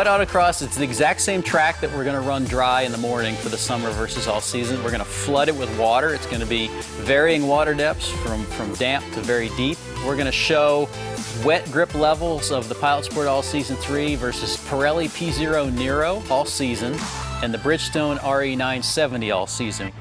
Flood autocross, it's the exact same track that we're going to run dry in the morning for the summer versus all season. We're going to flood it with water. It's going to be varying water depths from damp to very deep. We're going to show wet grip levels of the Pilot Sport All Season 3 versus Pirelli P0 Nero all season and the Bridgestone RE970 all season.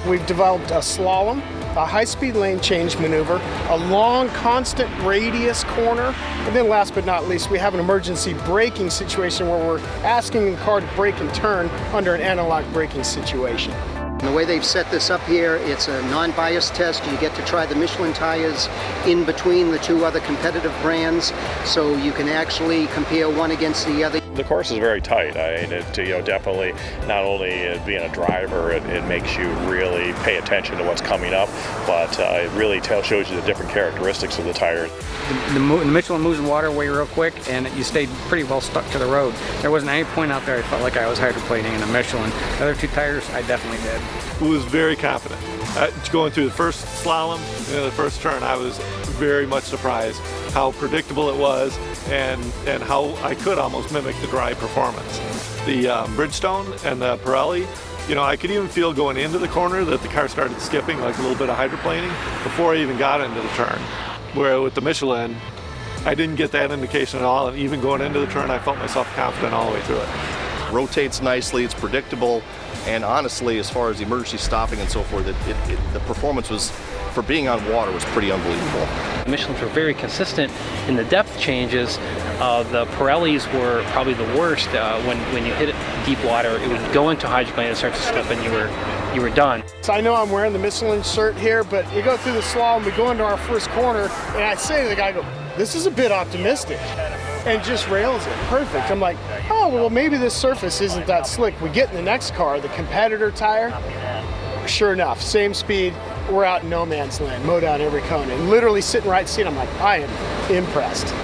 We've developed a slalom, a high-speed lane change maneuver, a long constant radius corner, and then last but not least, we have an emergency braking situation where we're asking the car to brake and turn under an analog braking situation. The way they've set this up here, it's a non-bias test. You get to try the Michelin tires in between the two other competitive brands, so you can actually compare one against the other. The course is very tight. I mean, definitely not only being a driver, it makes you really pay attention to what's coming up, but it really shows you the different characteristics of the tires. The Michelin moves the water away real quick, and you stayed pretty well stuck to the road. There wasn't any point out there I felt like I was hydroplaning in a Michelin. The other two tires, I definitely did. I was very confident. Going through the first slalom, the first turn, I was very much surprised how predictable it was and how I could almost mimic the dry performance. The Bridgestone and the Pirelli, I could even feel going into the corner that the car started skipping, like a little bit of hydroplaning, before I even got into the turn. Where with the Michelin, I didn't get that indication at all, and even going into the turn, I felt myself confident all the way through it. Rotates nicely, it's predictable, and honestly, as far as emergency stopping and so forth, the performance was, for being on water, was pretty unbelievable. The Michelins were very consistent in the depth changes. The Pirellis were probably the worst. When you hit deep water, it would go into hydroplane and start to slip, and you were done. So I know I'm wearing the Michelin shirt here, but you go through the slalom, we go into our first corner, and I say to the guy, this is a bit optimistic, and just rails it. Perfect. I'm like, oh, well, maybe this surface isn't that slick. We get in the next car, the competitor tire, sure enough, same speed, we're out in no man's land, mow down every cone, and literally sitting right seat, I'm like, I am impressed.